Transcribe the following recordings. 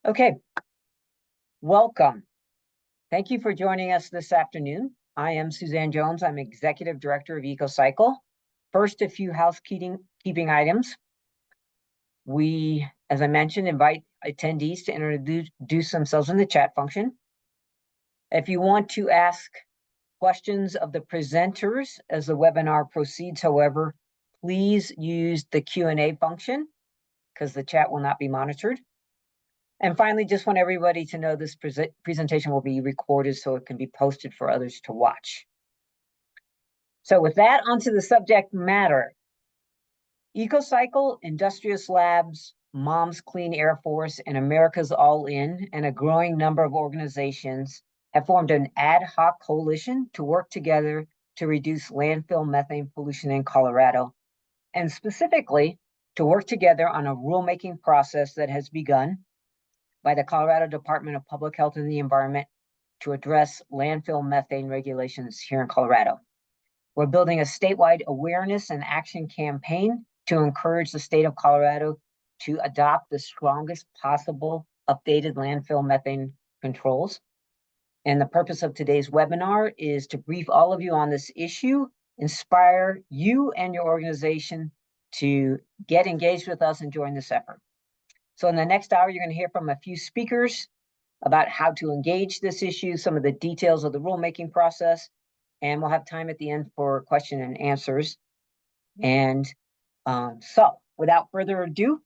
Okay, welcome. Thank you for joining us this afternoon. I am Suzanne Jones. I'm Executive Director of EcoCycle. First, a few housekeeping items. We, as I mentioned, invite attendees to introduce themselves in the chat function. If you want to ask questions of the presenters as the webinar proceeds, however, please use the Q&A function because the chat will not be monitored. And finally, just want everybody to know this presentation will be recorded so it can be posted for others to watch. So with that, onto the subject matter. EcoCycle, Industrious Labs, Mom's Clean Air Force, and America's All In, and a growing number of organizations have formed an ad hoc coalition to work together to reduce landfill methane pollution in Colorado, and specifically to work together on a rulemaking process that has begun by the Colorado Department of Public Health and the Environment to address landfill methane regulations here in Colorado. We're building a statewide awareness and action campaign to encourage the state of Colorado to adopt the strongest possible updated landfill methane controls. And the purpose of today's webinar is to brief all of you on this issue, inspire you and your organization to get engaged with us and join this effort. So in the next hour, you're going to hear from a few speakers about how to engage this issue, some of the details of the rulemaking process, and we'll have time at the end for question and answers. And so without further ado,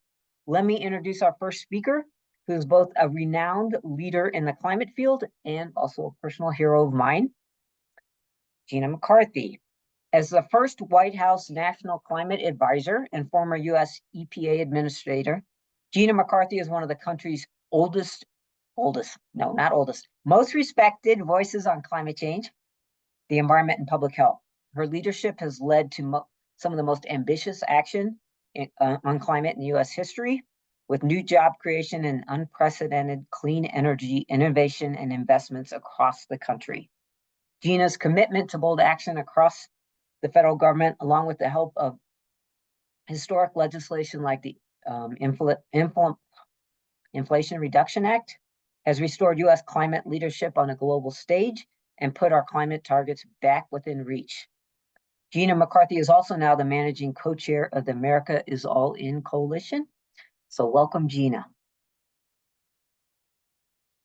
let me introduce our first speaker, who is both a renowned leader in the climate field and also a personal hero of mine, Gina McCarthy. As the first White House National Climate Advisor and former U.S. EPA Administrator, Gina McCarthy is one of the country's most respected voices on climate change, the environment, and public health. Her leadership has led to some of the most ambitious action on climate in U.S. history, with new job creation and unprecedented clean energy innovation and investments across the country. Gina's commitment to bold action across the federal government, along with the help of historic legislation like the Inflation Reduction Act, has restored U.S. climate leadership on a global stage and put our climate targets back within reach. Gina McCarthy is also now the managing co-chair of the America is All In Coalition. So welcome, Gina.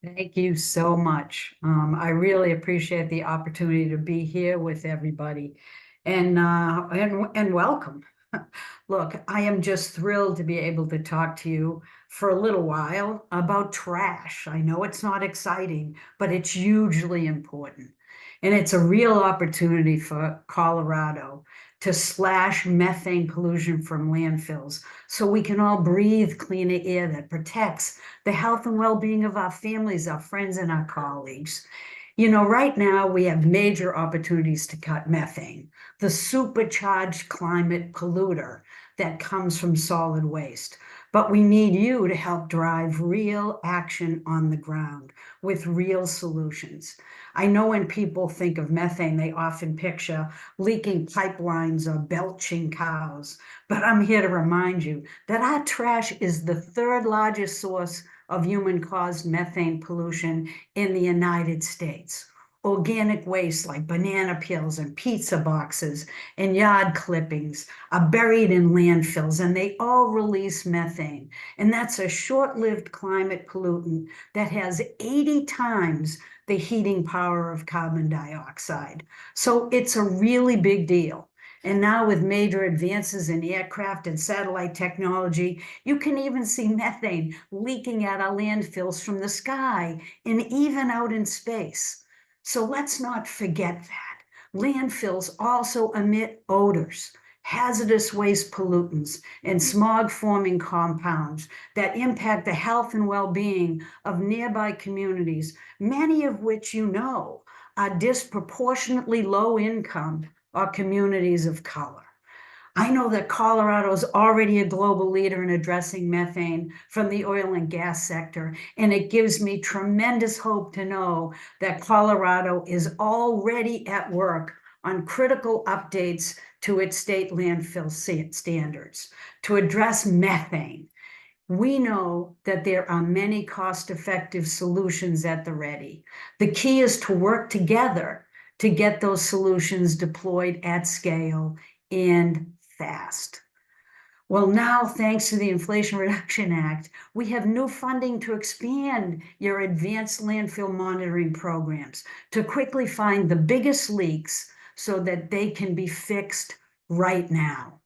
Thank you so much. I really appreciate the opportunity to be here with everybody, and welcome. Look, I am just thrilled to be able to talk to you for a little while about trash. I know it's not exciting, but it's hugely important. And it's a real opportunity for Colorado to slash methane pollution from landfills so we can all breathe cleaner air that protects the health and well-being of our families, our friends, and our colleagues. You know, right now we have major opportunities to cut methane, the supercharged climate polluter that comes from solid waste. But we need you to help drive real action on the ground with real solutions. I know when people think of methane, they often picture leaking pipelines or belching cows. But I'm here to remind you that our trash is the third largest source of human-caused methane pollution in the United States. Organic waste like banana peels and pizza boxes and yard clippings are buried in landfills, and they all release methane. And that's a short-lived climate pollutant that has 80 times the heating power of carbon dioxide. So it's a really big deal. And now with major advances in aircraft and satellite technology, you can even see methane leaking at our landfills from the sky and even out in space. So let's not forget that. Landfills also emit odors, hazardous waste pollutants, and smog-forming compounds that impact the health and well-being of nearby communities, many of which you know are disproportionately low income or communities of color. I know that Colorado is already a global leader in addressing methane from the oil and gas sector, and it gives me tremendous hope to know that Colorado is already at work on critical updates to its state landfill standards to address methane. We know that there are many cost-effective solutions at the ready. The key is to work together to get those solutions deployed at scale and fast. Well, now, thanks to the Inflation Reduction Act, we have new funding to expand your advanced landfill monitoring programs to quickly find the biggest leaks so that they can be fixed right now.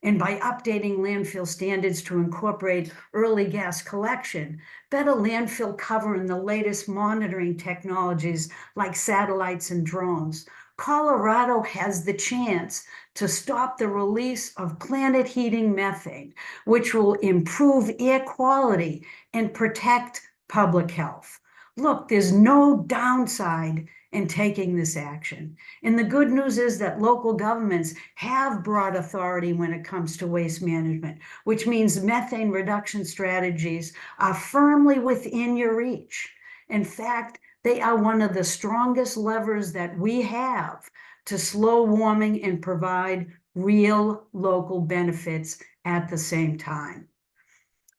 And by updating landfill standards to incorporate early gas collection, better landfill cover, and the latest monitoring technologies like satellites and drones, Colorado has the chance to stop the release of planet-heating methane, which will improve air quality and protect public health. Look, there's no downside in taking this action. And the good news is that local governments have broad authority when it comes to waste management, which means methane reduction strategies are firmly within your reach. In fact, they are one of the strongest levers that we have to slow warming and provide real local benefits at the same time.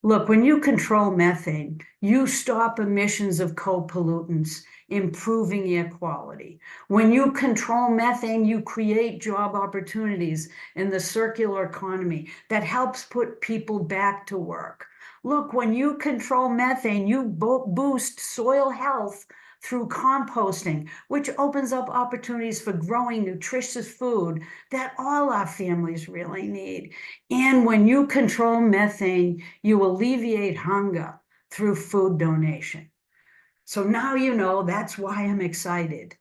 Look, when you control methane, you stop emissions of co-pollutants, improving air quality. When you control methane, you create job opportunities in the circular economy that helps put people back to work. Look, when you control methane, you boost soil health through composting, which opens up opportunities for growing nutritious food that all our families really need. And when you control methane, you alleviate hunger through food donation. So now you know that's why I'm excited,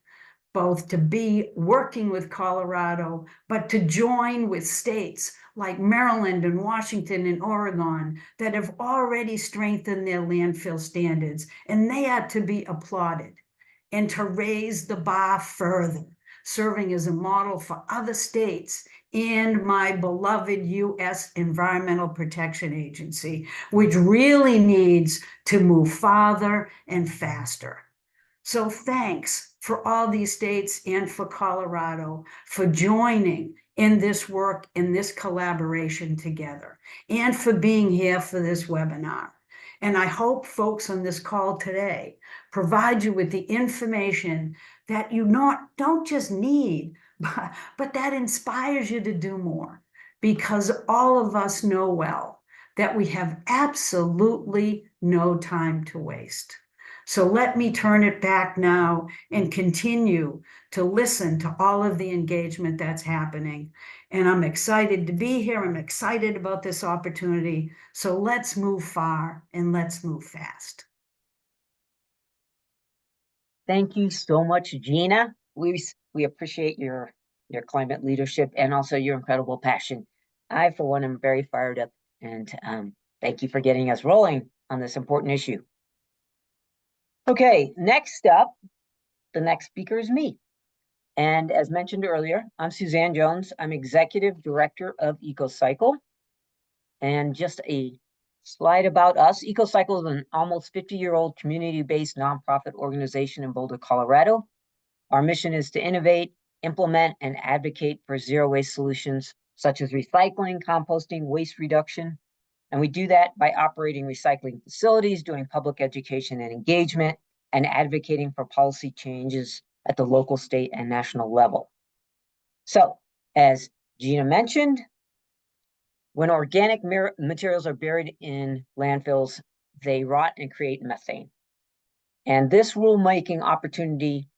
both to be working with Colorado, but to join with states like Maryland and Washington and Oregon that have already strengthened their landfill standards, and they are to be applauded, and to raise the bar further, serving as a model for other states and my beloved U.S. Environmental Protection Agency, which really needs to move farther and faster. So thanks for all these states and for Colorado for joining in this work, in this collaboration together, and for being here for this webinar. And I hope folks on this call today provide you with the information that you don't just need, but that inspires you to do more, because all of us know well that we have absolutely no time to waste. So let me turn it back now and continue to listen to all of the engagement that's happening. And I'm excited to be here. I'm excited about this opportunity. So let's move far and let's move fast. Thank you so much, Gina. We appreciate your climate leadership and also your incredible passion. I, for one, am very fired up, and thank you for getting us rolling on this important issue. Okay, next up, the next speaker is me. And as mentioned earlier, I'm Suzanne Jones. I'm Executive Director of EcoCycle. And just a slide about us. EcoCycle is an almost 50-year-old community-based nonprofit organization in Boulder, Colorado. Our mission is to innovate, implement, and advocate for zero-waste solutions, such as recycling, composting, waste reduction. And we do that by operating recycling facilities, doing public education and engagement, and advocating for policy changes at the local, state, and national level. So, as Gina mentioned, when organic materials are buried in landfills, they rot and create methane. And this rulemaking opportunity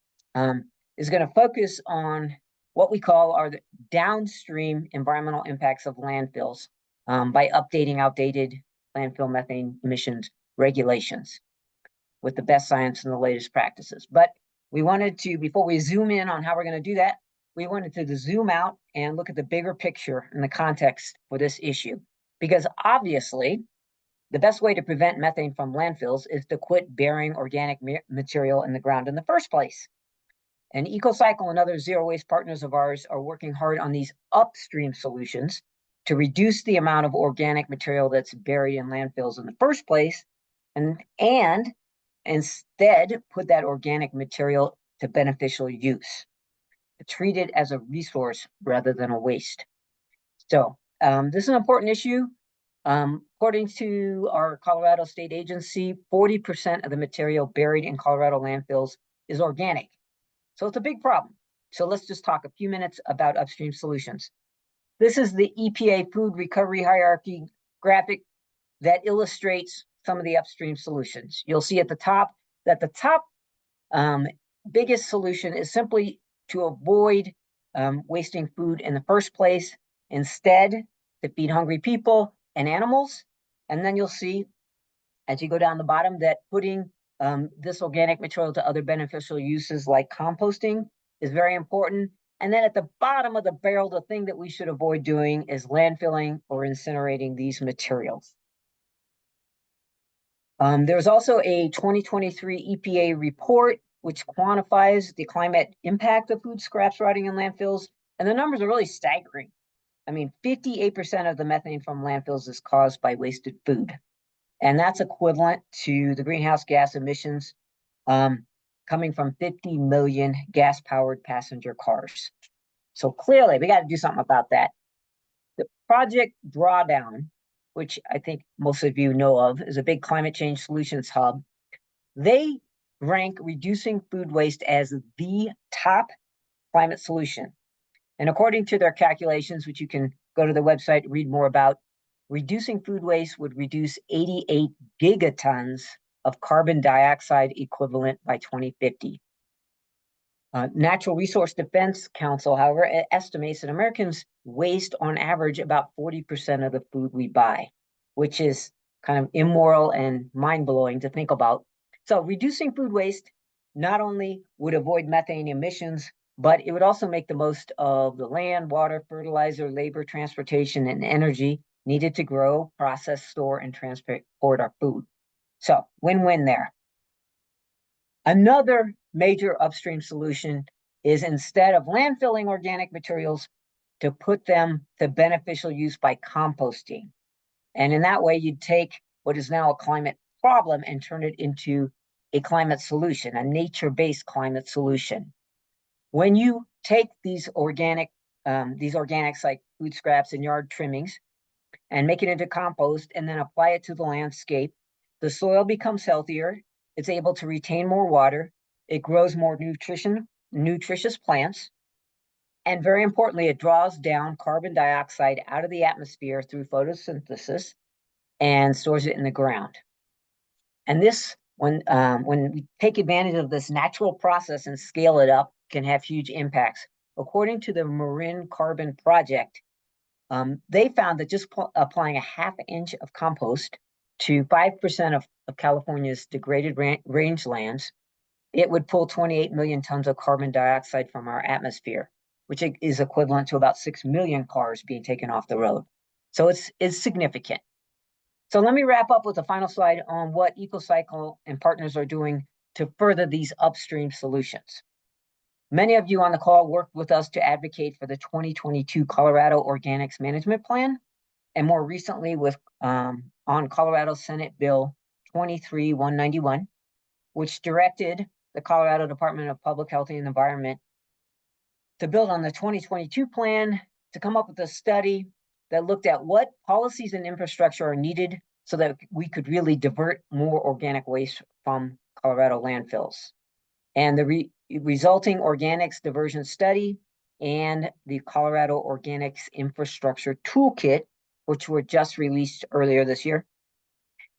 is going to focus on what we call are the downstream environmental impacts of landfills by updating outdated landfill methane emissions regulations with the best science and the latest practices. But we wanted to, before we zoom in on how we're going to do that, we wanted to zoom out and look at the bigger picture and the context for this issue. Because obviously, the best way to prevent methane from landfills is to quit burying organic material in the ground in the first place. And EcoCycle and other zero waste partners of ours are working hard on these upstream solutions to reduce the amount of organic material that's buried in landfills in the first place, and instead put that organic material to beneficial use, to treat it as a resource rather than a waste. So this is an important issue. According to our Colorado State Agency, 40% of the material buried in Colorado landfills is organic. So it's a big problem. So let's just talk a few minutes about upstream solutions. This is the EPA food recovery hierarchy graphic that illustrates some of the upstream solutions. You'll see at the top that the top biggest solution is simply to avoid wasting food in the first place, instead to feed hungry people and animals. And then you'll see as you go down the bottom that putting this organic material to other beneficial uses like composting is very important. And then at the bottom of the barrel, the thing that we should avoid doing is landfilling or incinerating these materials. There was also a 2023 EPA report which quantifies the climate impact of food scraps rotting in landfills, and the numbers are really staggering. I mean, 58% of the methane from landfills is caused by wasted food, and that's equivalent to the greenhouse gas emissions coming from 50 million gas-powered passenger cars. So clearly, we got to do something about that. The Project Drawdown, which I think most of you know of, is a big climate change solutions hub. They rank reducing food waste as the top climate solution. And according to their calculations, which you can go to the website and read more about, reducing food waste would reduce 88 gigatons of carbon dioxide equivalent by 2050. Natural Resource Defense Council, however, estimates that Americans waste on average about 40% of the food we buy, which is kind of immoral and mind-blowing to think about. So reducing food waste not only would avoid methane emissions, but it would also make the most of the land, water, fertilizer, labor, transportation, and energy needed to grow, process, store, and transport our food. So win-win there. Another major upstream solution is, instead of landfilling organic materials, to put them to beneficial use by composting. And in that way, you'd take what is now a climate problem and turn it into a climate solution, a nature-based climate solution. When you take these organics like food scraps and yard trimmings and make it into compost and then apply it to the landscape, the soil becomes healthier. It's able to retain more water. It grows more nutritious plants. And very importantly, it draws down carbon dioxide out of the atmosphere through photosynthesis and stores it in the ground. And this, when we take advantage of this natural process and scale it up, can have huge impacts. According to the Marin Carbon Project, they found that just applying a ½ inch of compost to 5% of California's degraded rangelands, it would pull 28 million tons of carbon dioxide from our atmosphere, which is equivalent to about 6 million cars being taken off the road. So it's significant. So let me wrap up with a final slide on what EcoCycle and partners are doing to further these upstream solutions. Many of you on the call worked with us to advocate for the 2022 Colorado Organics Management Plan, and more recently on Colorado Senate Bill 23-191, which directed the Colorado Department of Public Health and Environment to build on the 2022 plan to come up with a study that looked at what policies and infrastructure are needed so that we could really divert more organic waste from Colorado landfills. And the resulting organics diversion study and the Colorado Organics Infrastructure Toolkit, which were just released earlier this year,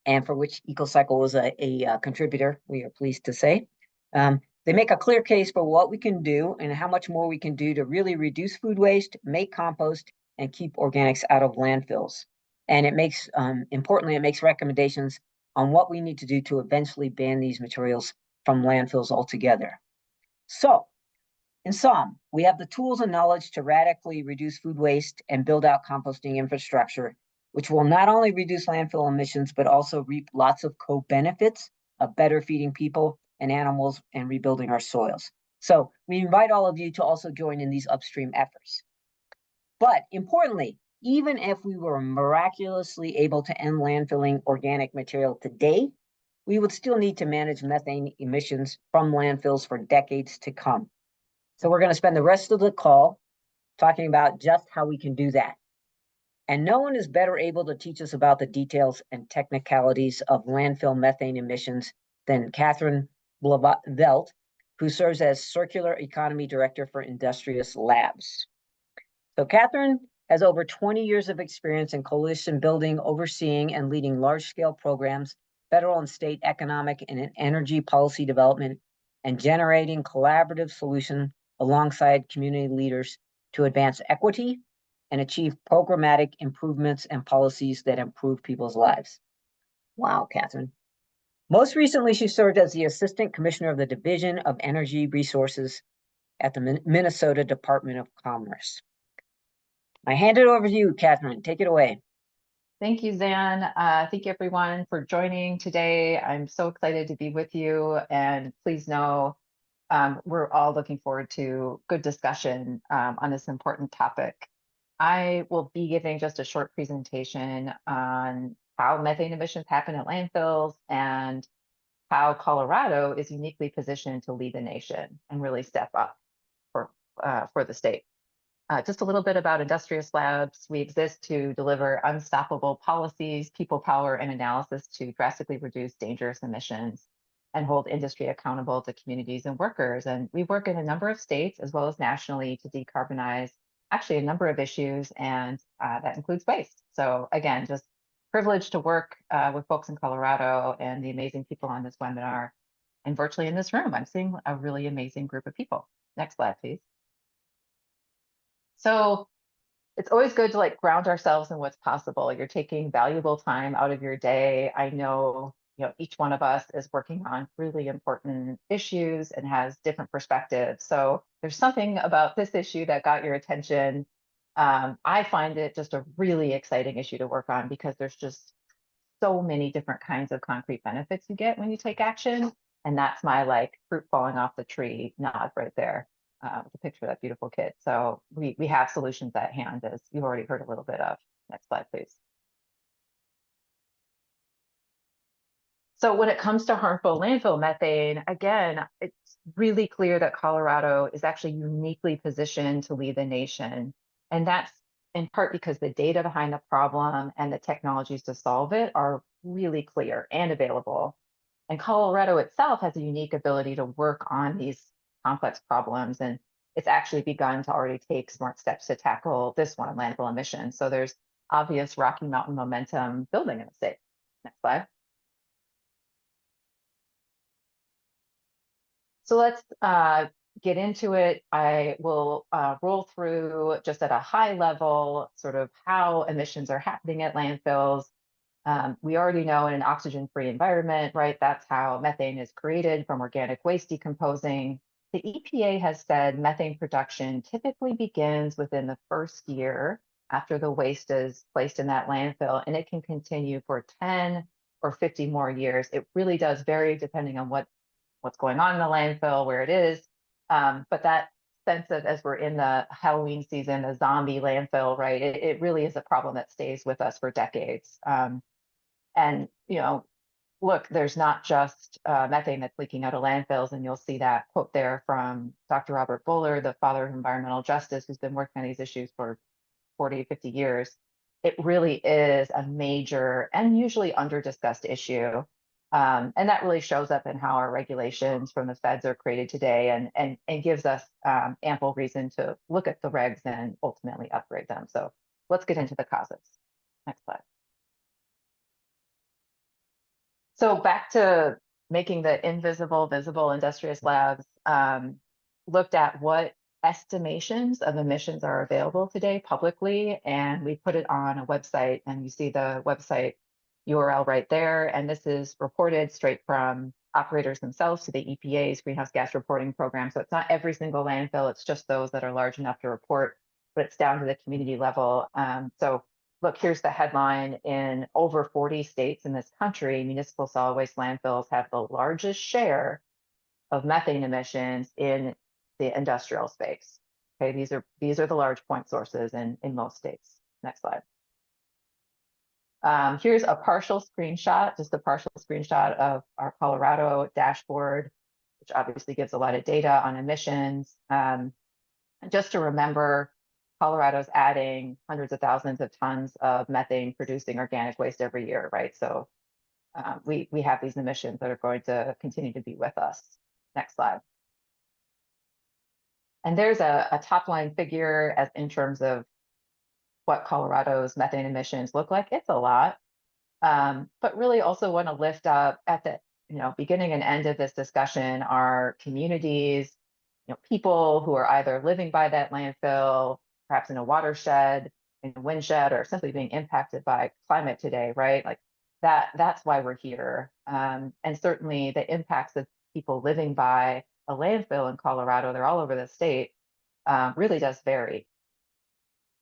and for which EcoCycle was a contributor, we are pleased to say. They make a clear case for what we can do and how much more we can do to really reduce food waste, make compost, and keep organics out of landfills. And it makes, importantly, it makes recommendations on what we need to do to eventually ban these materials from landfills altogether. So, in sum, we have the tools and knowledge to radically reduce food waste and build out composting infrastructure, which will not only reduce landfill emissions, but also reap lots of co-benefits of better feeding people and animals and rebuilding our soils. So we invite all of you to also join in these upstream efforts. But importantly, even if we were miraculously able to end landfilling organic material today, we would still need to manage methane emissions from landfills for decades to come. So we're going to spend the rest of the call talking about just how we can do that. And no one is better able to teach us about the details and technicalities of landfill methane emissions than Catherine Velt, who serves as Circular Economy Director for Industrious Labs. So Catherine has over 20 years of experience in coalition building, overseeing, and leading large-scale programs, federal and state economic and energy policy development, and generating collaborative solutions alongside community leaders to advance equity and achieve programmatic improvements and policies that improve people's lives. Wow, Catherine. Most recently, she served as the Assistant Commissioner of the Division of Energy Resources at the Minnesota Department of Commerce. I hand it over to you, Catherine. Take it away. Thank you, Zan. Thank you, everyone, for joining today. I'm so excited to be with you, and please know we're all looking forward to good discussion on this important topic. I will be giving just a short presentation on how methane emissions happen at landfills and how Colorado is uniquely positioned to lead the nation and really step up for the state. Just a little bit about Industrious Labs. We exist to deliver unstoppable policies, people power, and analysis to drastically reduce dangerous emissions and hold industry accountable to communities and workers. And we work in a number of states as well as nationally to decarbonize actually a number of issues, and that includes waste. So again, just privileged to work with folks in Colorado and the amazing people on this webinar and virtually in this room. I'm seeing a really amazing group of people. Next slide, please. So it's always good to ground ourselves in what's possible. You're taking valuable time out of your day. I know, each one of us is working on really important issues and has different perspectives. So there's something about this issue that got your attention. I find it just a really exciting issue to work on because there's just so many different kinds of concrete benefits you get when you take action. And that's my fruit falling off the tree nod right there. With a picture of that beautiful kid. So we have solutions at hand, as you've already heard a little bit of. Next slide, please. So when it comes to harmful landfill methane, again, it's really clear that Colorado is actually uniquely positioned to lead the nation. And that's in part because the data behind the problem and the technologies to solve it are really clear and available. And Colorado itself has a unique ability to work on these complex problems, and it's actually begun to already take smart steps to tackle this one, landfill emissions. So there's obvious Rocky Mountain momentum building in the state. Next slide. So let's get into it. I will roll through just at a high level sort of how emissions are happening at landfills. We already know in an oxygen-free environment, right? That's how methane is created from organic waste decomposing. The EPA has said methane production typically begins within the first year after the waste is placed in that landfill, and it can continue for 10 or 50 more years. It really does vary depending on what's going on in the landfill, where it is. But that sense of, as we're in the Halloween season, the zombie landfill, right? It really is a problem that stays with us for decades. And look, there's not just methane that's leaking out of landfills, and you'll see that quote there from Dr. Robert Buller, the father of environmental justice, who's been working on these issues for 40, 50 years. It really is a major and usually under-discussed issue. And that really shows up in how our regulations from the feds are created today, and gives us ample reason to look at the regs and ultimately upgrade them. So let's get into the causes. Next slide. So back to making the invisible visible. Industrious Labs looked at what estimations of emissions are available today publicly, and we put it on a website, and you see the website URL right there. And this is reported straight from operators themselves to the EPA's greenhouse gas reporting program. So it's not every single landfill, it's just those that are large enough to report, but it's down to the community level. So look, here's the headline. In over 40 states in this country, municipal solid waste landfills have the largest share of methane emissions in the industrial space. Okay, these are the large point sources in most states. Next slide. Here's a partial screenshot, just a partial screenshot of our Colorado dashboard, which obviously gives a lot of data on emissions. Just to remember, Colorado's adding hundreds of thousands of tons of methane producing organic waste every year, right? So we have these emissions that are going to continue to be with us. Next slide. And there's a top line figure as in terms of what Colorado's methane emissions look like. It's a lot, but really also want to lift up at the beginning and end of this discussion are communities, people who are either living by that landfill, perhaps in a watershed, in a windshed, or simply being impacted by climate today, right? Like that's why we're here. And certainly the impacts of people living by a landfill in Colorado, they're all over the state, really does vary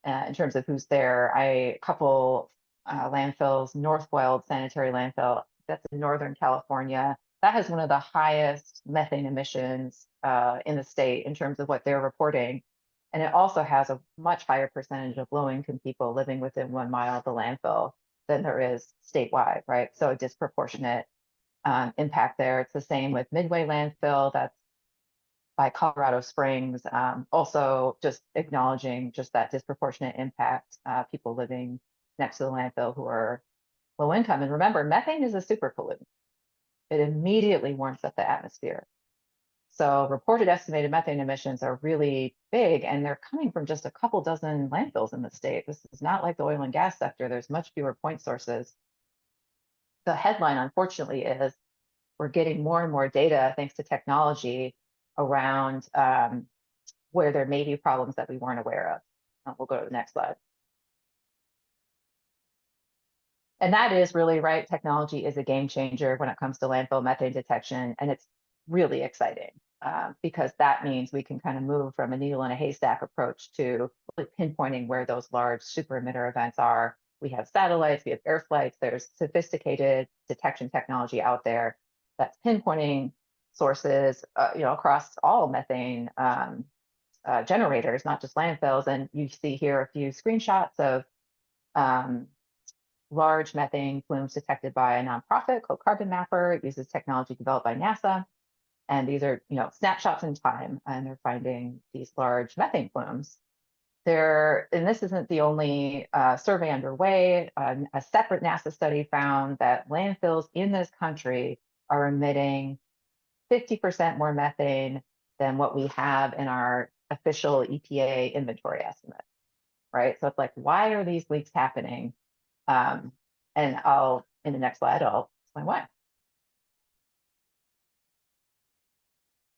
in terms of who's there. A couple landfills, Northwild Sanitary Landfill, that's in Northern California, that has one of the highest methane emissions in the state in terms of what they're reporting. And it also has a much higher percentage of low-income people living within 1 mile of the landfill than there is statewide, right? So a disproportionate impact there. It's the same with Midway Landfill, that's by Colorado Springs, also just acknowledging just that disproportionate impact, people living next to the landfill who are low income. And remember, methane is a super pollutant. It immediately warms up the atmosphere. So reported estimated methane emissions are really big, and they're coming from just a couple dozen landfills in the state. This is not like the oil and gas sector. There's much fewer point sources. The headline, unfortunately, is we're getting more and more data thanks to technology around where there may be problems that we weren't aware of. We'll go to the next slide. And that is really right. Technology is a game changer when it comes to landfill methane detection. And it's really exciting because that means we can kind of move from a needle in a haystack approach to really pinpointing where those large super emitter events are. We have satellites, we have air flights, there's sophisticated detection technology out there that's pinpointing sources across all methane generators, not just landfills. And you see here a few screenshots of large methane plumes detected by a nonprofit called Carbon Mapper. It uses technology developed by NASA. And these are snapshots in time, and they're finding these large methane plumes. And this isn't the only survey underway. A separate NASA study found that landfills in this country are emitting 50% more methane than what we have in our official EPA inventory estimate, right? So it's like, why are these leaks happening? And in the next slide, I'll explain why.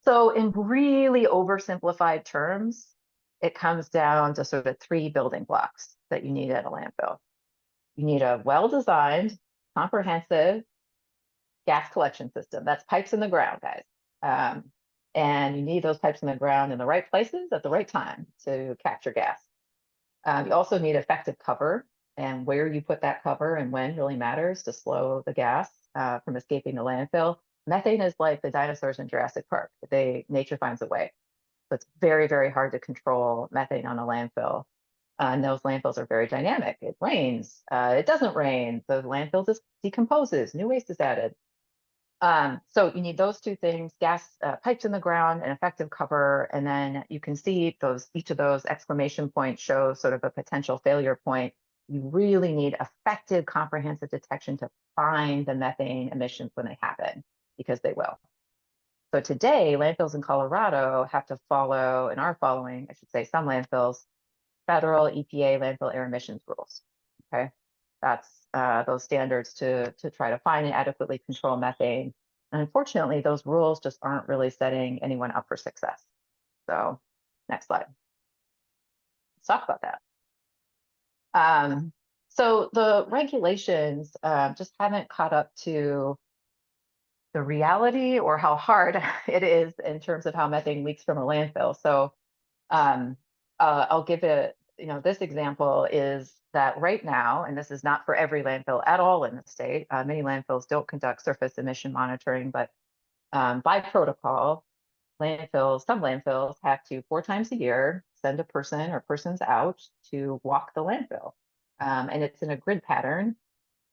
So in really oversimplified terms, it comes down to sort of 3 building blocks that you need at a landfill. You need a well-designed, comprehensive gas collection system. That's pipes in the ground, guys. And you need those pipes in the ground in the right places at the right time to capture gas. You also need effective cover, and where you put that cover and when really matters to slow the gas from escaping the landfill. Methane is like the dinosaurs in Jurassic Park. Nature finds a way. So it's very, very hard to control methane on a landfill. And those landfills are very dynamic. It rains, it doesn't rain, the landfill just decomposes, new waste is added. So you need those 2 things, gas pipes in the ground and effective cover. And then you can see each of those exclamation points show sort of a potential failure point. You really need effective, comprehensive detection to find the methane emissions when they happen, because they will. So today, landfills in Colorado have to follow, and are following, I should say, some landfills, federal EPA landfill air emissions rules. Okay, that's those standards to try to find and adequately control methane. And unfortunately, those rules just aren't really setting anyone up for success. So next slide. Let's talk about that. So the regulations just haven't caught up to the reality or how hard it is in terms of how methane leaks from a landfill. So I'll give it, this example is that right now, and this is not for every landfill at all in the state, many landfills don't conduct surface emission monitoring, but by protocol, some landfills have to 4 times a year send a person or persons out to walk the landfill. And it's in a grid pattern,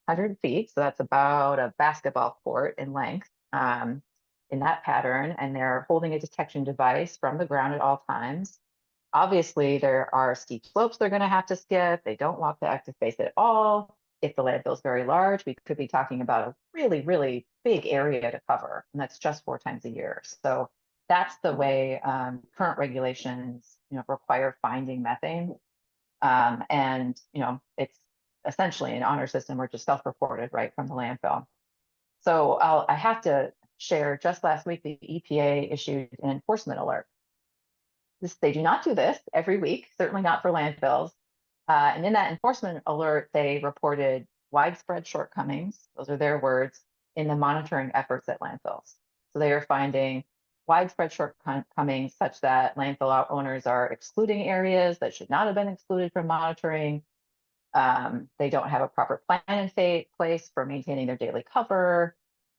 100 feet. So that's about a basketball court in length in that pattern. And they're holding a detection device from the ground at all times. Obviously, there are steep slopes they're going to have to skip. They don't walk the active phase at all. If the landfill is very large, we could be talking about a really, really big area to cover, and that's just 4 times a year. So that's the way current regulations, require finding methane. And it's essentially an honor system or just self-reported right from the landfill. So I have to share, just last week, the EPA issued an enforcement alert. They do not do this every week, certainly not for landfills. And in that enforcement alert, they reported widespread shortcomings, those are their words, in the monitoring efforts at landfills. So they are finding widespread shortcomings such that landfill owners are excluding areas that should not have been excluded from monitoring. They don't have a proper plan in place for maintaining their daily cover.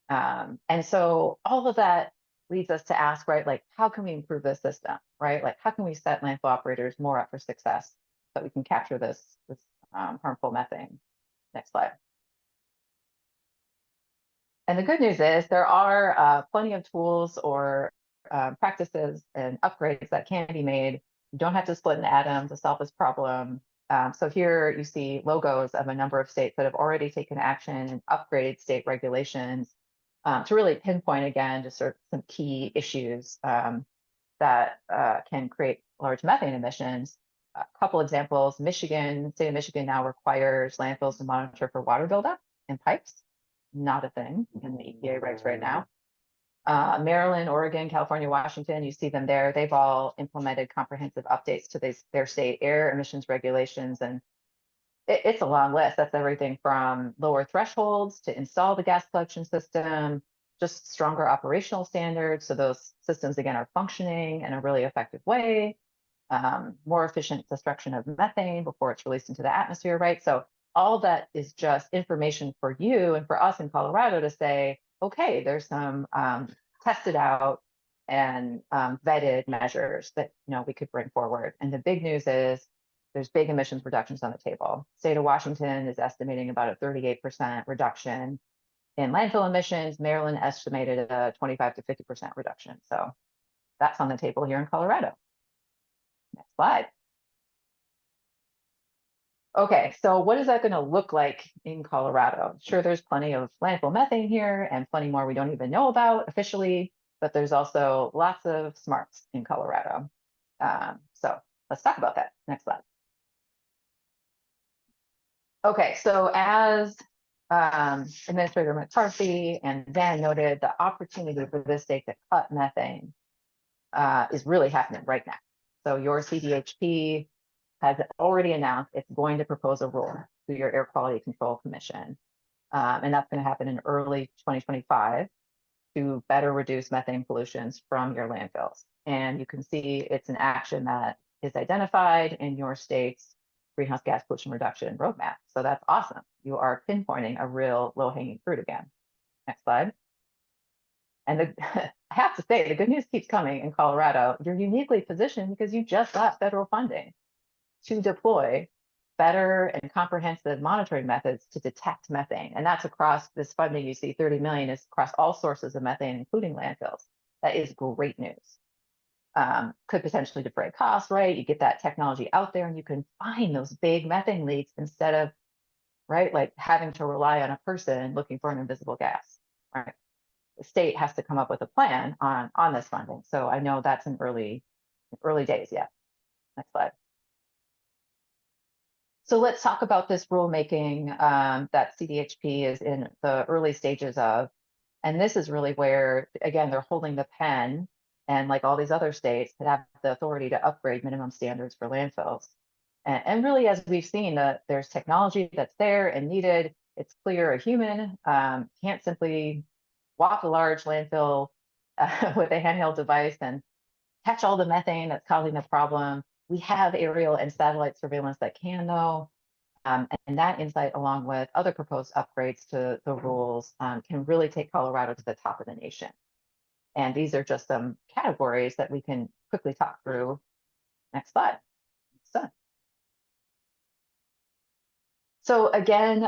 And so all of that leads us to ask, right, like, how can we improve this system, right? Like, how can we set landfill operators more up for success so that we can capture this harmful methane? Next slide. And the good news is there are plenty of tools or practices and upgrades that can be made. You don't have to split an atom to solve this problem. So here you see logos of a number of states that have already taken action and upgraded state regulations to really pinpoint, again, just sort of some key issues that can create large methane emissions. A couple examples: state of Michigan now requires landfills to monitor for water buildup in pipes. Not a thing in the EPA regs right now. Maryland, Oregon, California, Washington, you see them there. They've all implemented comprehensive updates to their state air emissions regulations. And it's a long list. That's everything from lower thresholds to install the gas collection system, just stronger operational standards. So those systems, again, are functioning in a really effective way, more efficient destruction of methane before it's released into the atmosphere, right? So all that is just information for you and for us in Colorado to say, okay, there's some tested out and vetted measures that we could bring forward. And the big news is there's big emissions reductions on the table. State of Washington is estimating about a 38% reduction in landfill emissions. Maryland estimated a 25 to 50% reduction. So that's on the table here in Colorado. Next slide. Okay, so what is that going to look like in Colorado? Sure, there's plenty of landfill methane here and plenty more we don't even know about officially, but there's also lots of smarts in Colorado. So let's talk about that. Next slide. Okay, so as Administrator McCarthy and Van noted, the opportunity for this state to cut methane is really happening right now. So your CDHP has already announced it's going to propose a rule to your Air Quality Control Commission. And that's going to happen in early 2025 to better reduce methane pollutions from your landfills. And you can see it's an action that is identified in your state's greenhouse gas pollution reduction roadmap. So that's awesome. You are pinpointing a real low-hanging fruit again. Next slide. And I have to say, the good news keeps coming in Colorado. You're uniquely positioned because you just got federal funding to deploy better and comprehensive monitoring methods to detect methane. And that's across this funding. You see 30 million is across all sources of methane, including landfills. That is great news. Could potentially defray costs, right? You get that technology out there and you can find those big methane leaks instead of, right, like having to rely on a person looking for an invisible gas, right? The state has to come up with a plan on this funding. So I know that's in early days yet. Next slide. So let's talk about this rulemaking that CDHP is in the early stages of. And this is really where, again, they're holding the pen, and like all these other states, that have the authority to upgrade minimum standards for landfills. And really, as we've seen, there's technology that's there and needed. It's clear a human can't simply walk a large landfill with a handheld device and catch all the methane that's causing the problem. We have aerial and satellite surveillance that can, though. And that insight, along with other proposed upgrades to the rules, can really take Colorado to the top of the nation. And these are just some categories that we can quickly talk through. Next slide. So again,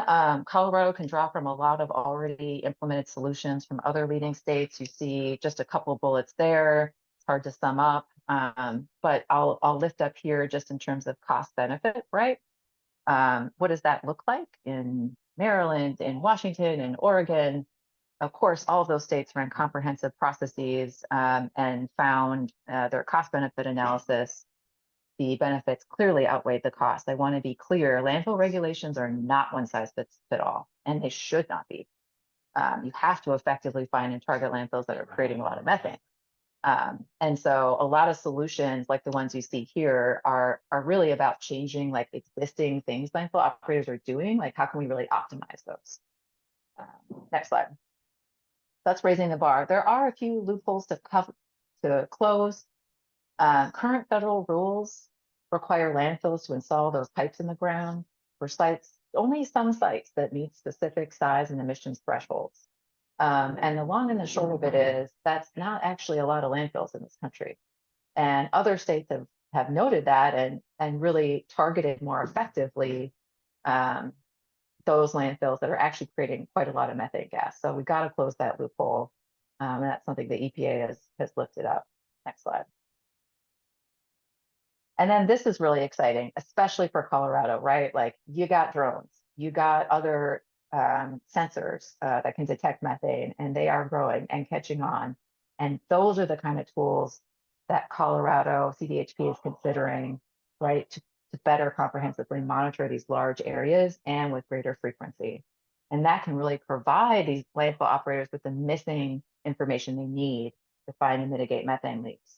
Colorado can draw from a lot of already implemented solutions from other leading states. You see just a couple of bullets there. It's hard to sum up. But I'll lift up here just in terms of cost benefit, right? What does that look like in Maryland, in Washington, in Oregon? Of course, all of those states ran comprehensive processes and found their cost benefit analysis. The benefits clearly outweighed the cost. I want to be clear, landfill regulations are not one size fits all, and they should not be. You have to effectively find and target landfills that are creating a lot of methane. And so a lot of solutions like the ones you see here are really about changing like existing things landfill operators are doing. Like, how can we really optimize those? Next slide. That's raising the bar. There are a few loopholes to close. Current federal rules require landfills to install those pipes in the ground for sites, only some sites that meet specific size and emissions thresholds. And the long and the short of it is that's not actually a lot of landfills in this country. And other states have noted that and really targeted more effectively those landfills that are actually creating quite a lot of methane gas. So we've got to close that loophole. And that's something the EPA has lifted up. Next slide. And then this is really exciting, especially for Colorado, right? Like, you got drones, you got other sensors that can detect methane, and they are growing and catching on. And those are the kind of tools that Colorado CDHP is considering, right, to better comprehensively monitor these large areas and with greater frequency. And that can really provide these landfill operators with the missing information they need to find and mitigate methane leaks.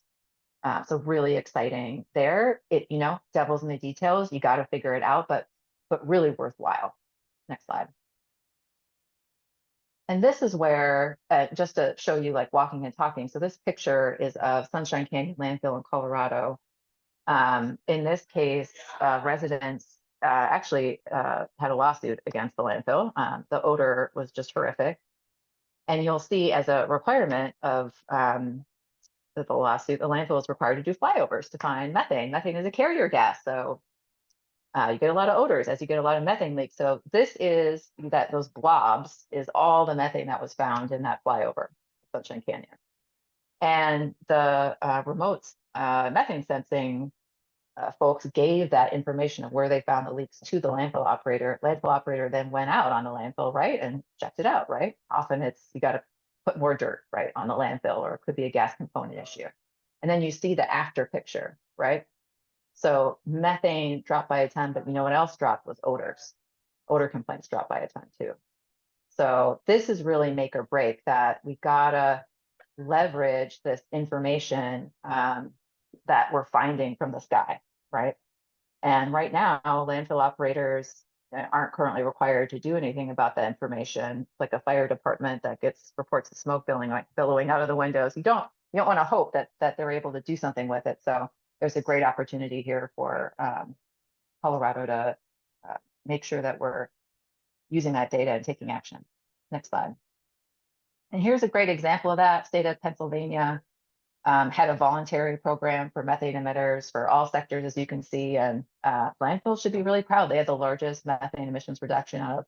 So really exciting there. It, devil's in the details. You got to figure it out, but really worthwhile. Next slide. And this is where, just to show you like walking and talking. So this picture is of Sunshine Canyon Landfill in Colorado. In this case, residents actually had a lawsuit against the landfill. The odor was just horrific. And you'll see as a requirement of the lawsuit, the landfill is required to do flyovers to find methane. Methane is a carrier gas, so you get a lot of odors as you get a lot of methane leaks. So this is those blobs is all the methane that was found in that flyover, Sunshine Canyon. And the remote methane sensing folks gave that information of where they found the leaks to the landfill operator. Landfill operator then went out on the landfill, right, and checked it out, right? Often it's you got to put more dirt, right, on the landfill, or it could be a gas component issue. And then you see the after picture, right? So methane dropped by a ton, but you know what else dropped was odors. Odor complaints dropped by a ton too. So this is really make or break, that we gotta leverage this information that we're finding from the sky, right? And right now, landfill operators aren't currently required to do anything about that information. Like a fire department that gets reports of smoke billowing out of the windows. You don't want to hope that they're able to do something with it. So there's a great opportunity here for Colorado to make sure that we're using that data and taking action. Next slide. And here's a great example of that. State of Pennsylvania had a voluntary program for methane emitters for all sectors, as you can see, and landfills should be really proud. They had the largest methane emissions reduction out of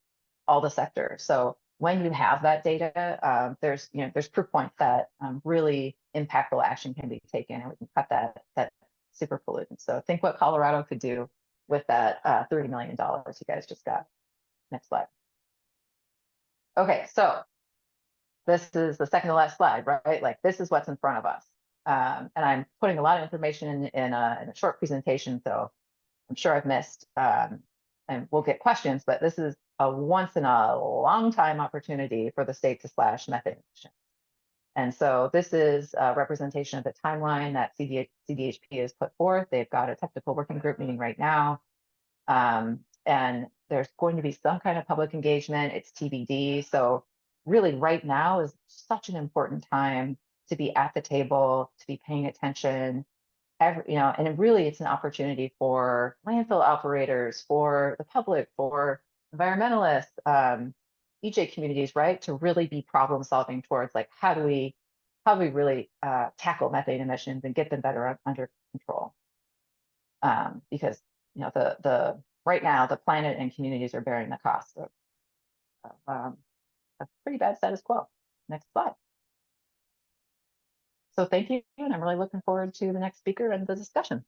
all the sectors. So when you have that data, there's proof points that really impactful action can be taken, and we can cut that super pollutant. So think what Colorado could do with that $30 million you guys just got. Next slide. Okay, so this is the second to last slide, right? Like, this is what's in front of us. And I'm putting a lot of information in a short presentation, so I'm sure I've missed, and we'll get questions, but this is a once in a long time opportunity for the state to slash methane emissions. And so this is a representation of the timeline that CDHP has put forth. They've got a technical working group meeting right now. And there's going to be some kind of public engagement. It's TBD. So really right now is such an important time to be at the table, to be paying attention, and really it's an opportunity for landfill operators, for the public, for environmentalists, EJ communities, right, to really be problem solving towards like how do we really tackle methane emissions and get them better under control. Because the right now the planet and communities are bearing the cost of a pretty bad status quo. Next slide. So thank you, and I'm really looking forward to the next speaker and the discussion.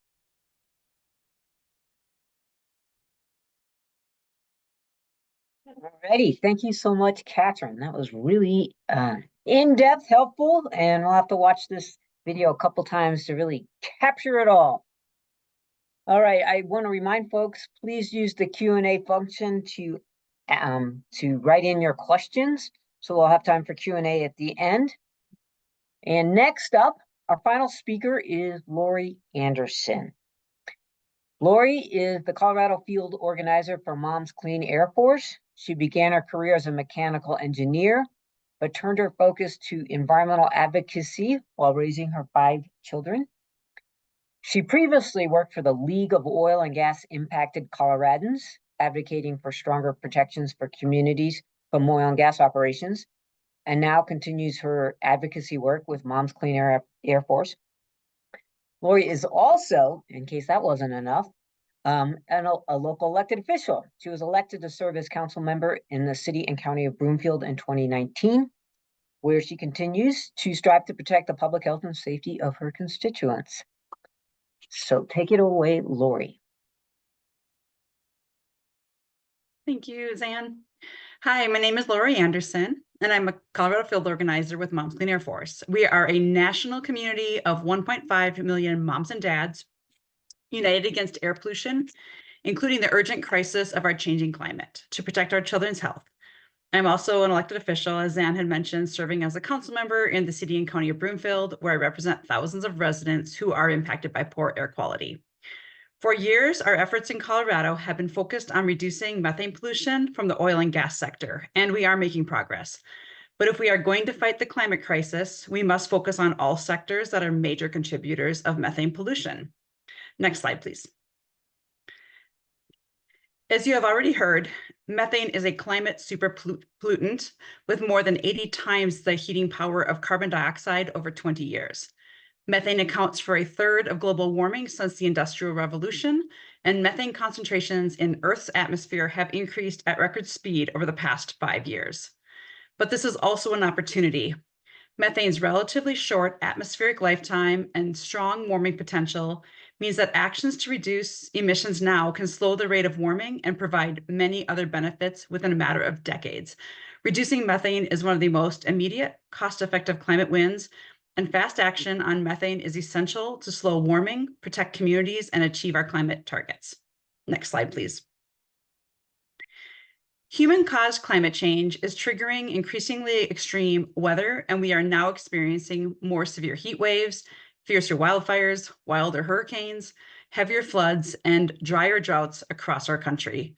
Alrighty, thank you so much, Catherine. That was really in-depth, helpful, and we'll have to watch this video a couple times to really capture it all. All right, I want to remind folks, please use the Q&A function to write in your questions. So we'll have time for Q&A at the end. And next up, our final speaker is Lori Anderson. Lori is the Colorado field organizer for Moms Clean Air Force. She began her career as a mechanical engineer, but turned her focus to environmental advocacy while raising her 5 children. She previously worked for the League of Oil and Gas Impacted Coloradans, advocating for stronger protections for communities from oil and gas operations, and now continues her advocacy work with Moms Clean Air Force. Lori is also, in case that wasn't enough, a local elected official. She was elected to serve as council member in the city and county of Broomfield in 2019, where she continues to strive to protect the public health and safety of her constituents. So take it away, Lori. Thank you, Zan. Hi, my name is Lori Anderson, and I'm a Colorado field organizer with Moms Clean Air Force. We are a national community of 1.5 million moms and dads united against air pollution, including the urgent crisis of our changing climate, to protect our children's health. I'm also an elected official, as Zan had mentioned, serving as a council member in the city and county of Broomfield, where I represent thousands of residents who are impacted by poor air quality. For years, our efforts in Colorado have been focused on reducing methane pollution from the oil and gas sector, and we are making progress. But if we are going to fight the climate crisis, we must focus on all sectors that are major contributors of methane pollution. Next slide, please. As you have already heard, methane is a climate superpollutant with more than 80 times the heating power of carbon dioxide over 20 years. Methane accounts for 1/3 of global warming since the Industrial Revolution, and methane concentrations in Earth's atmosphere have increased at record speed over the past 5 years. But this is also an opportunity. Methane's relatively short atmospheric lifetime and strong warming potential means that actions to reduce emissions now can slow the rate of warming and provide many other benefits within a matter of decades. Reducing methane is one of the most immediate, cost-effective climate wins, and fast action on methane is essential to slow warming, protect communities, and achieve our climate targets. Next slide, please. Human-caused climate change is triggering increasingly extreme weather, and we are now experiencing more severe heat waves, fiercer wildfires, wilder hurricanes, heavier floods, and drier droughts across our country.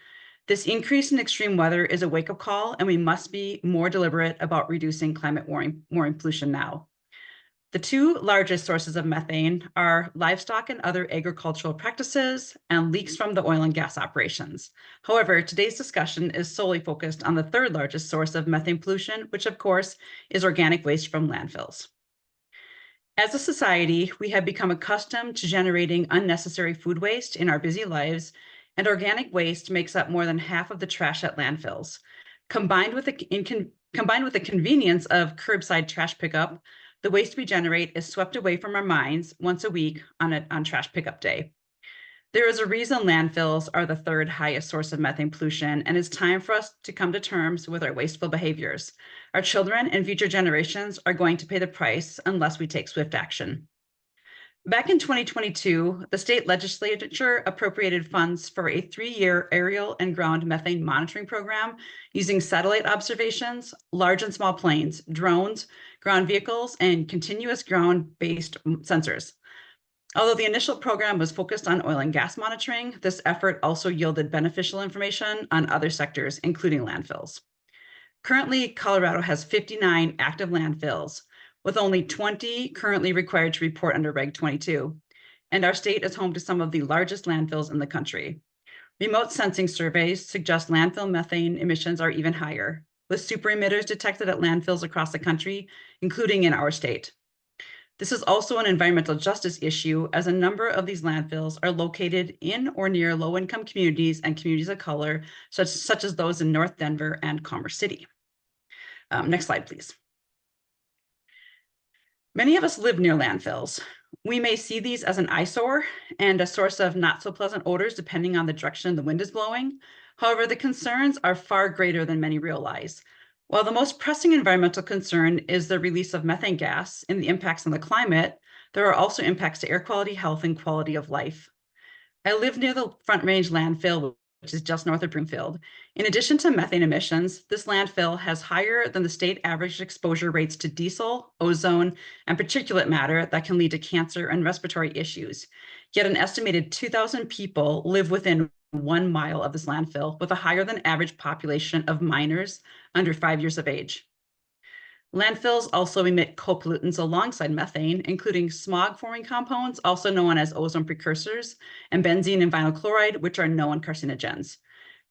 This increase in extreme weather is a wake-up call, and we must be more deliberate about reducing climate warming pollution now. The 2 largest sources of methane are livestock and other agricultural practices and leaks from the oil and gas operations. However, today's discussion is solely focused on the 3rd largest source of methane pollution, which of course is organic waste from landfills. As a society, we have become accustomed to generating unnecessary food waste in our busy lives, and organic waste makes up more than half of the trash at landfills. Combined with the convenience of curbside trash pickup, the waste we generate is swept away from our minds once a week on trash pickup day. There is a reason landfills are the 3rd highest source of methane pollution, and it's time for us to come to terms with our wasteful behaviors. Our children and future generations are going to pay the price unless we take swift action. Back in 2022, the state legislature appropriated funds for a 3-year aerial and ground methane monitoring program using satellite observations, large and small planes, drones, ground vehicles, and continuous ground-based sensors. Although the initial program was focused on oil and gas monitoring, this effort also yielded beneficial information on other sectors, including landfills. Currently, Colorado has 59 active landfills, with only 20 currently required to report under Reg 22. And our state is home to some of the largest landfills in the country. Remote sensing surveys suggest landfill methane emissions are even higher, with super emitters detected at landfills across the country, including in our state. This is also an environmental justice issue, as a number of these landfills are located in or near low-income communities and communities of color, such as those in North Denver and Commerce City. Next slide, please. Many of us live near landfills. We may see these as an eyesore and a source of not so pleasant odors depending on the direction the wind is blowing. However, the concerns are far greater than many realize. While the most pressing environmental concern is the release of methane gas and the impacts on the climate, there are also impacts to air quality, health, and quality of life. I live near the Front Range landfill, which is just north of Broomfield. In addition to methane emissions, this landfill has higher than the state average exposure rates to diesel, ozone, and particulate matter that can lead to cancer and respiratory issues. Yet an estimated 2,000 people live within 1 mile of this landfill, with a higher than average population of minors under 5 years of age. Landfills also emit co-pollutants alongside methane, including smog-forming compounds, also known as ozone precursors, and benzene and vinyl chloride, which are known carcinogens.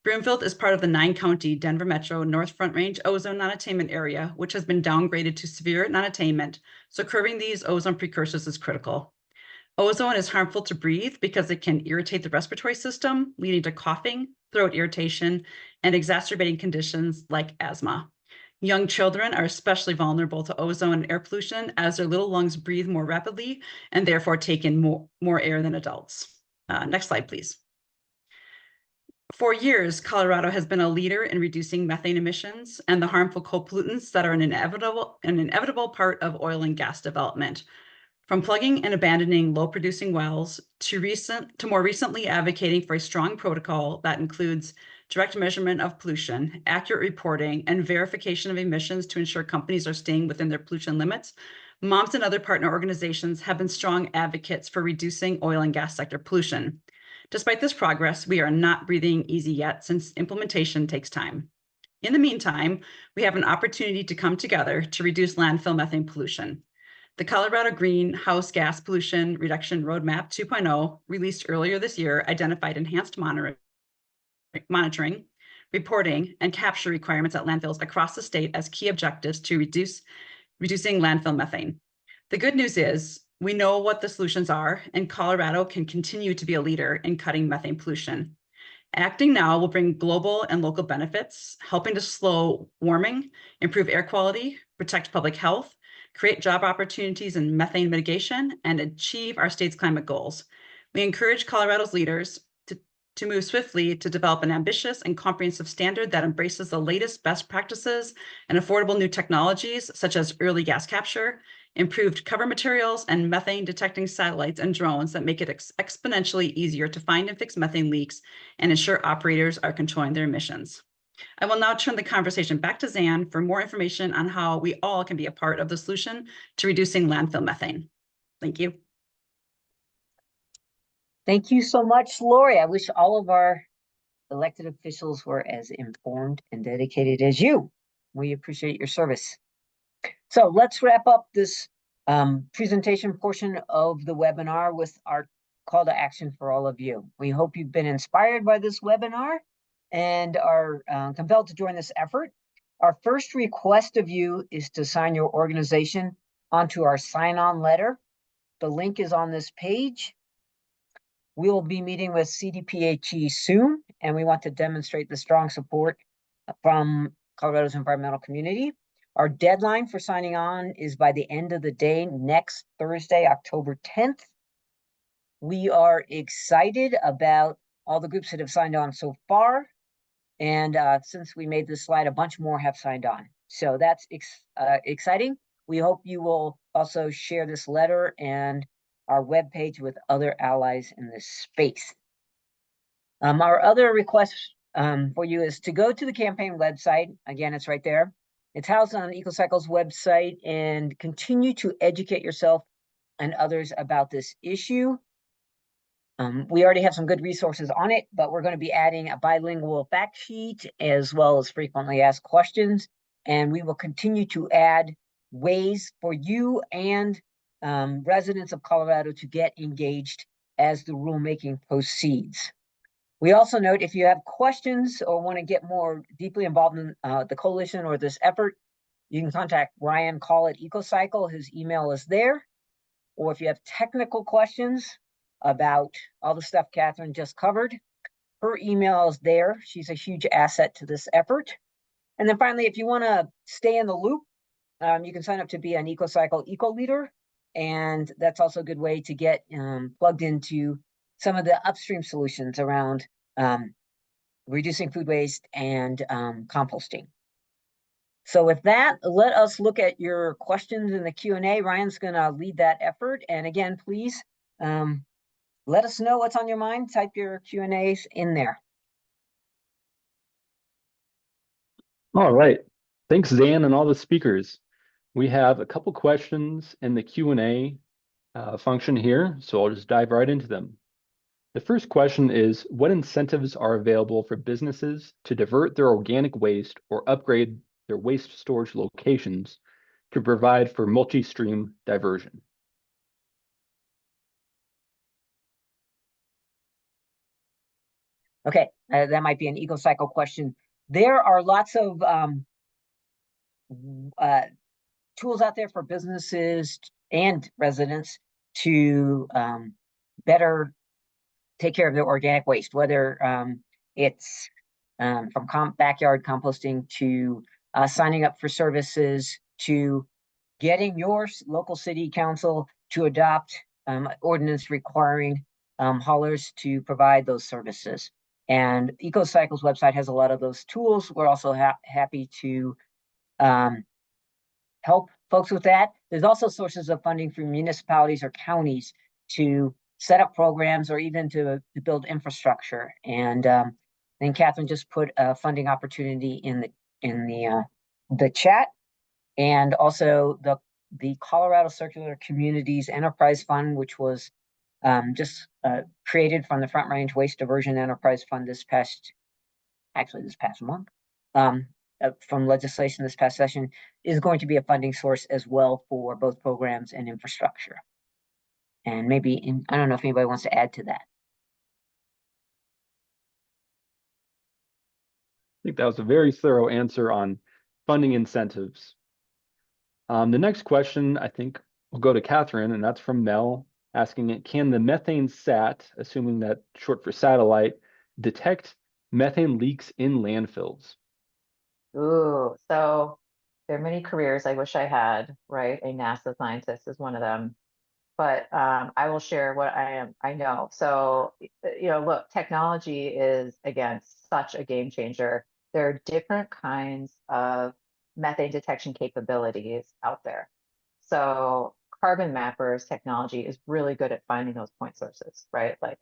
Broomfield is part of the 9-county Denver Metro North Front Range ozone non-attainment area, which has been downgraded to severe non-attainment, so curbing these ozone precursors is critical. Ozone is harmful to breathe because it can irritate the respiratory system, leading to coughing, throat irritation, and exacerbating conditions like asthma. Young children are especially vulnerable to ozone and air pollution as their little lungs breathe more rapidly and therefore take in more air than adults. Next slide, please. For years, Colorado has been a leader in reducing methane emissions and the harmful co-pollutants that are an inevitable part of oil and gas development. From plugging and abandoning low-producing wells to more recently advocating for a strong protocol that includes direct measurement of pollution, accurate reporting, and verification of emissions to ensure companies are staying within their pollution limits, MOMS and other partner organizations have been strong advocates for reducing oil and gas sector pollution. Despite this progress, we are not breathing easy yet, since implementation takes time. In the meantime, we have an opportunity to come together to reduce landfill methane pollution. The Colorado Greenhouse Gas Pollution Reduction Roadmap 2.0, released earlier this year, identified enhanced monitoring, reporting, and capture requirements at landfills across the state as key objectives to reducing landfill methane. The good news is we know what the solutions are, and Colorado can continue to be a leader in cutting methane pollution. Acting now will bring global and local benefits, helping to slow warming, improve air quality, protect public health, create job opportunities in methane mitigation, and achieve our state's climate goals. We encourage Colorado's leaders to move swiftly to develop an ambitious and comprehensive standard that embraces the latest best practices and affordable new technologies, such as early gas capture, improved cover materials, and methane detecting satellites and drones that make it exponentially easier to find and fix methane leaks and ensure operators are controlling their emissions. I will now turn the conversation back to Zan for more information on how we all can be a part of the solution to reducing landfill methane. Thank you. Thank you so much, Lori. I wish all of our elected officials were as informed and dedicated as you. We appreciate your service. So let's wrap up this presentation portion of the webinar with our call to action for all of you. We hope you've been inspired by this webinar and are compelled to join this effort. Our first request of you is to sign your organization onto our sign-on letter. The link is on this page. We will be meeting with CDPHE soon, and we want to demonstrate the strong support from Colorado's environmental community. Our deadline for signing on is by the end of the day next Thursday, October 10th. We are excited about all the groups that have signed on so far. And since we made this slide, a bunch more have signed on. So that's exciting. We hope you will also share this letter and our webpage with other allies in this space. Our other request for you is to go to the campaign website. Again, it's right there. It's housed on EcoCycle's website, and continue to educate yourself and others about this issue. We already have some good resources on it, but we're going to be adding a bilingual fact sheet as well as frequently asked questions. And we will continue to add ways for you and residents of Colorado to get engaged as the rulemaking proceeds. We also note if you have questions or want to get more deeply involved in the coalition or this effort, you can contact Ryan Call at EcoCycle. His email is there. Or if you have technical questions about all the stuff Catherine just covered, her email is there. She's a huge asset to this effort. And then finally, if you want to stay in the loop you can sign up to be an EcoCycle Eco Leader, and that's also a good way to get plugged into some of the upstream solutions around reducing food waste and composting. So with that, let us look at your questions in the Q&A. Ryan's going to lead that effort. And again, please let us know what's on your mind. Type your Q&As in there. All right. Thanks, Dan, and all the speakers. We have a couple questions in the Q&A function here, so I'll just dive right into them. The first question is, what incentives are available for businesses to divert their organic waste or upgrade their waste storage locations to provide for multi-stream diversion? Okay, that might be an EcoCycle question. There are lots of tools out there for businesses and residents to better take care of their organic waste, whether it's from backyard composting to signing up for services to getting your local city council to adopt ordinance requiring haulers to provide those services. And EcoCycle's website has a lot of those tools. We're also happy to help folks with that. There's also sources of funding from municipalities or counties to set up programs or even to build infrastructure. And then Catherine just put a funding opportunity in the chat, and also the Colorado Circular Communities Enterprise Fund, which was just created from the Front Range Waste Diversion Enterprise Fund this past month, from legislation this past session, is going to be a funding source as well for both programs and infrastructure. And maybe, I don't know if anybody wants to add to that. I think that was a very thorough answer on funding incentives. The next question, I think, will go to Catherine, and that's from Mel, asking, can the methane sat, assuming that short for satellite, detect methane leaks in landfills? Ooh, so there are many careers I wish I had, right? A NASA scientist is one of them. But I will share what I know. So, look, technology is, again, such a game changer. There are different kinds of methane detection capabilities out there. So carbon mappers technology is really good at finding those point sources, right? Like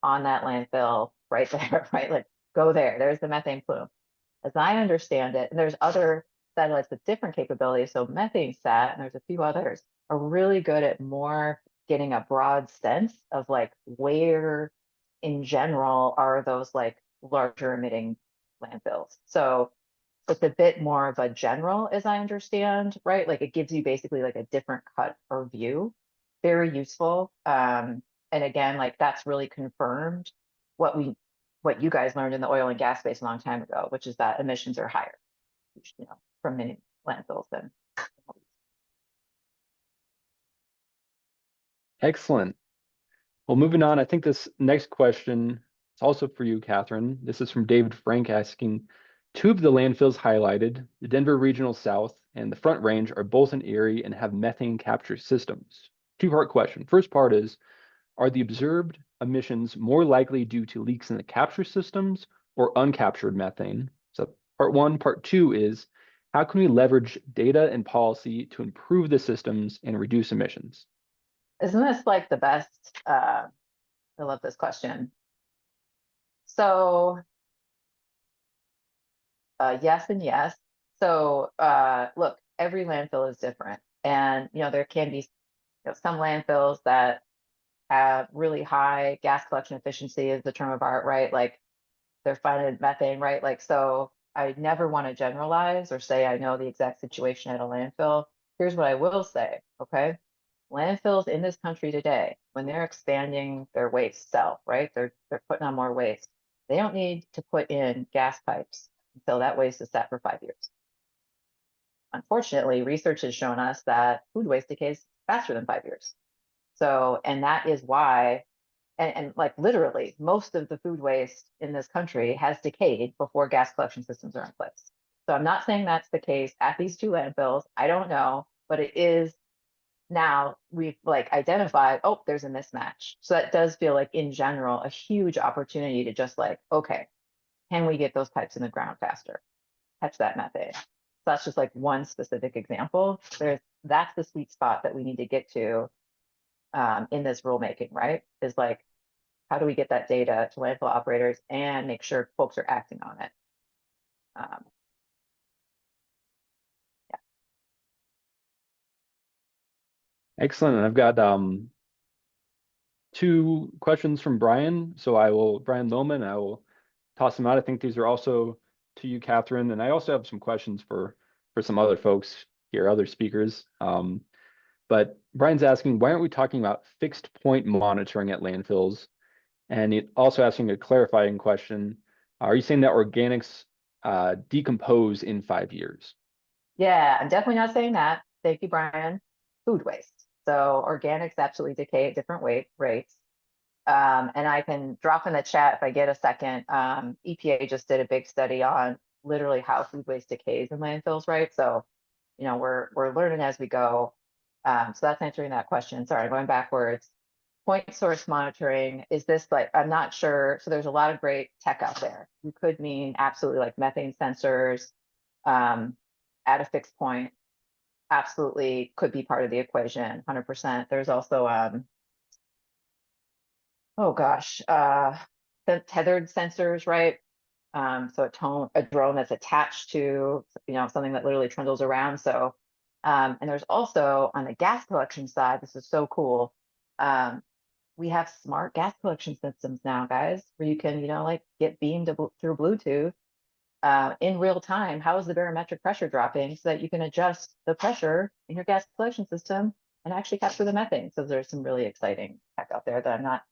on that landfill right there, right? Like go there, there's the methane plume. As I understand it, and there's other satellites with different capabilities. So methane sat, and there's a few others, are really good at more getting a broad sense of like where in general are those like larger emitting landfills. So it's a bit more of a general, as I understand, right? Like it gives you basically like a different cut or view. Very useful. And again, like that's really confirmed what you guys learned in the oil and gas space a long time ago, which is that emissions are higher, from many landfills than. Excellent. Well, moving on, I think this next question is also for you, Catherine. This is from David Frank asking, two of the landfills highlighted, the Denver Regional South and the Front Range, are both in Erie and have methane capture systems. Two-part question. First part is, are the observed emissions more likely due to leaks in the capture systems or uncaptured methane? So part one. Part two is, how can we leverage data and policy to improve the systems and reduce emissions? Isn't this like the best? I love this question. So yes and yes. So look, every landfill is different. And there can be some landfills that have really high gas collection efficiency is the term of art, right? Like they're finding methane, right? Like, so I never want to generalize or say I know the exact situation at a landfill. Here's what I will say, okay? Landfills in this country today, when they're expanding their waste cell, right? They're putting on more waste. They don't need to put in gas pipes until that waste is sat for 5 years. Unfortunately, research has shown us that food waste decays faster than 5 years. So, and that is why, and like literally most of the food waste in this country has decayed before gas collection systems are in place. So I'm not saying that's the case at these two landfills. I don't know, but it is now we've like identified, oh, there's a mismatch. So that does feel like in general, a huge opportunity to just like, okay, can we get those pipes in the ground faster? Catch that methane. So that's just like one specific example. That's the sweet spot that we need to get to in this rulemaking, right? Is like, how do we get that data to landfill operators and make sure folks are acting on it? Excellent. And I've got two questions from Brian. So Brian Loman, I will toss them out. I think these are also to you, Catherine. And I also have some questions for some other folks here, other speakers. But Brian's asking, why aren't we talking about fixed point monitoring at landfills? And also asking a clarifying question. Are you saying that organics decompose in 5 years? Yeah, I'm definitely not saying that. Thank you, Brian. Food waste. So organics absolutely decay at different rates. And I can drop in the chat if I get a second. EPA just did a big study on literally how food waste decays in landfills, right? So, you know, we're learning as we go. So that's answering that question. Sorry, going backwards. Point source monitoring, is this like, I'm not sure. So there's a lot of great tech out there. You could mean absolutely like methane sensors at a fixed point. Absolutely could be part of the equation, 100%. There's also, oh gosh, the tethered sensors, right? So a drone that's attached to, you know, something that literally trundles around. So, and there's also on the gas collection side, this is so cool. We have smart gas collection systems now, guys, where you can, you know, like get beamed through Bluetooth in real time. How is the barometric pressure dropping so that you can adjust the pressure in your gas collection system and actually capture the methane. So there's some really exciting tech out there that I'm not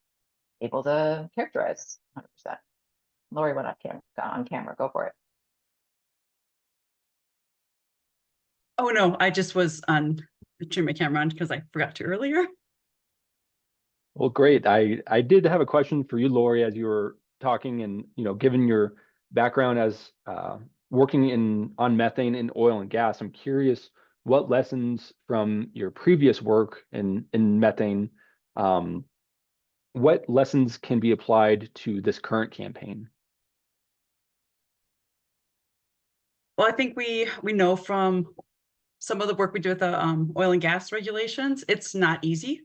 able to characterize 100%. Lori went on camera. Go for it. Oh no, I just was on turn my camera on because I forgot to earlier. Well, great. I did have a question for you, Lori, as you were talking, and given your background as working on methane in oil and gas, I'm curious what lessons from your previous work in methane, what lessons can be applied to this current campaign? Well, I think we know from some of the work we do with the oil and gas regulations, it's not easy.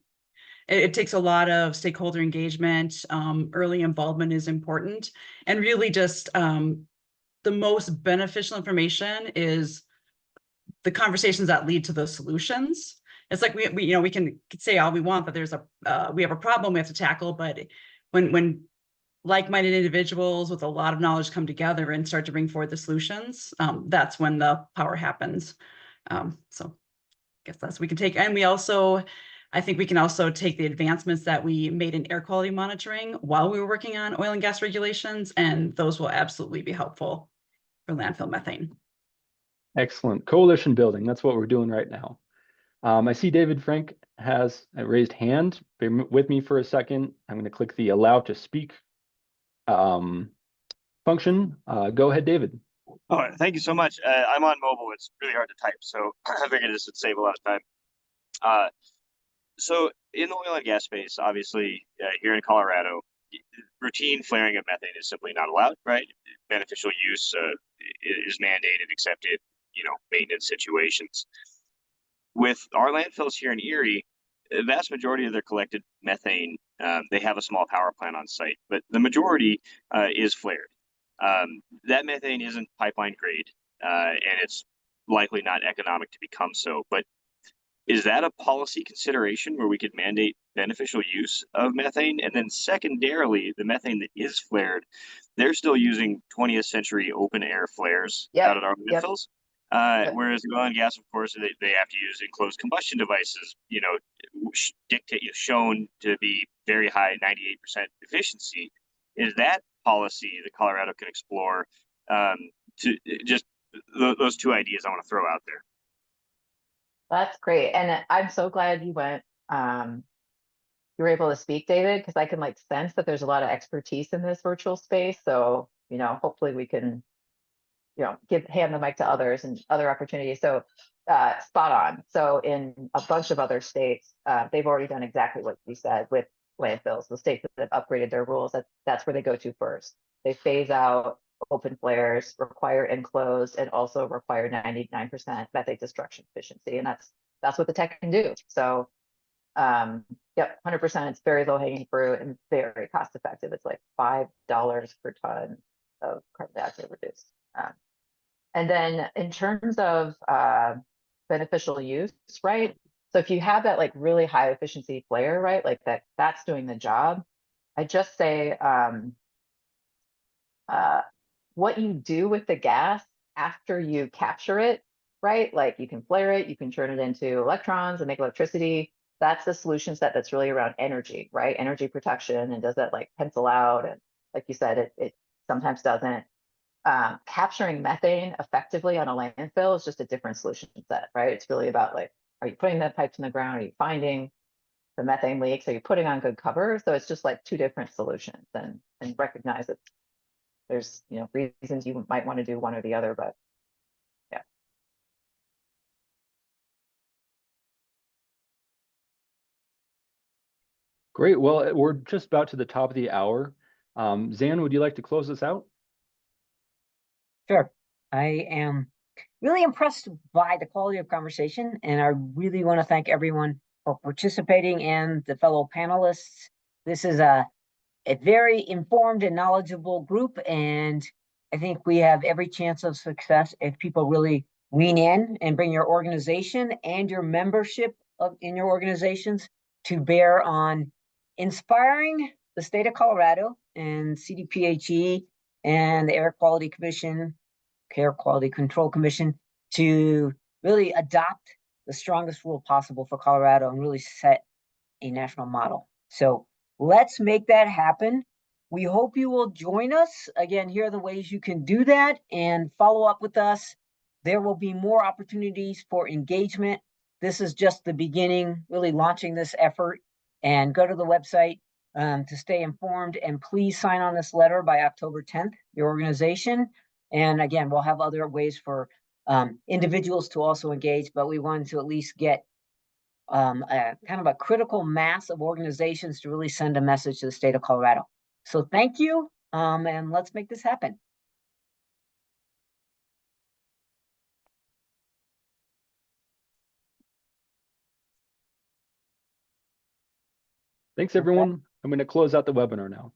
It takes a lot of stakeholder engagement. Early involvement is important, and really just the most beneficial information is the conversations that lead to the solutions. It's like we can say all we want that there's we have a problem we have to tackle, but when like-minded individuals with a lot of knowledge come together and start to bring forward the solutions, that's when the power happens. So I guess that's we can take, and I think we can also take the advancements that we made in air quality monitoring while we were working on oil and gas regulations, and those will absolutely be helpful for landfill methane. Excellent. Coalition building. That's what we're doing right now. I see David Frank has a raised hand. Bear with me for a second. I'm going to click the allow to speak function. Go ahead, David. Oh, thank you so much. I'm on mobile. It's really hard to type, so I figured this would save a lot of time. So in the oil and gas space, obviously, here in Colorado, routine flaring of methane is simply not allowed, right? Beneficial use is mandated, except in, maintenance situations. With our landfills here in Erie, the vast majority of their collected methane, they have a small power plant on site, but the majority is flared. That methane isn't pipeline grade, and it's likely not economic to become so. But is that a policy consideration where we could mandate beneficial use of methane? And then secondarily, the methane that is flared, they're still using 20th century open air flares out at our landfills. Whereas the oil and gas, of course, they have to use enclosed combustion devices, shown to be very high, 98% efficiency. Is that policy that Colorado can explore? To just those two ideas I want to throw out there. That's great. And I'm so glad you were able to speak, David, because I can sense that there's a lot of expertise in this virtual space. So, hopefully we can hand the mic to others and other opportunities. So spot on. So in a bunch of other states, they've already done exactly what you said with landfills. The states that have upgraded their rules, that's where they go to first. They phase out open flares, require enclosed, and also require 99% methane destruction efficiency. And that's what the tech can do. So yep, 100%. It's very low hanging fruit and very cost effective. It's like $5 per ton of carbon dioxide reduced. And then in terms of beneficial use, right? So if you have that like really high efficiency flare, right, like that's doing the job. I just say what you do with the gas after you capture it, right? Like you can flare it, you can turn it into electrons and make electricity. That's the solution set that's really around energy, right? Energy protection, and does that like pencil out? And like you said, it sometimes doesn't. Capturing methane effectively on a landfill is just a different solution set, right? It's really about like, are you putting the pipes in the ground? Are you finding the methane leaks? Are you putting on good cover? So it's just like two different solutions, and recognize that there's reasons you might want to do one or the other, but yeah. Great. Well, we're just about to the top of the hour. Zan, would you like to close this out? Sure. I am really impressed by the quality of conversation, and I really want to thank everyone for participating and the fellow panelists. This is a very informed and knowledgeable group, and I think we have every chance of success if people really lean in and bring your organization and your membership in your organizations to bear on inspiring the state of Colorado and CDPHE and the Air Quality Commission, Air Quality Control Commission to really adopt the strongest rule possible for Colorado and really set a national model. So let's make that happen. We hope you will join us. Again, here are the ways you can do that and follow up with us. There will be more opportunities for engagement. This is just the beginning, really launching this effort. And go to the website to stay informed. And please sign on this letter by October 10th, your organization. And again, we'll have other ways for individuals to also engage, but we wanted to at least get a kind of a critical mass of organizations to really send a message to the state of Colorado. So thank you, and let's make this happen. Thanks, everyone. I'm going to close out the webinar now.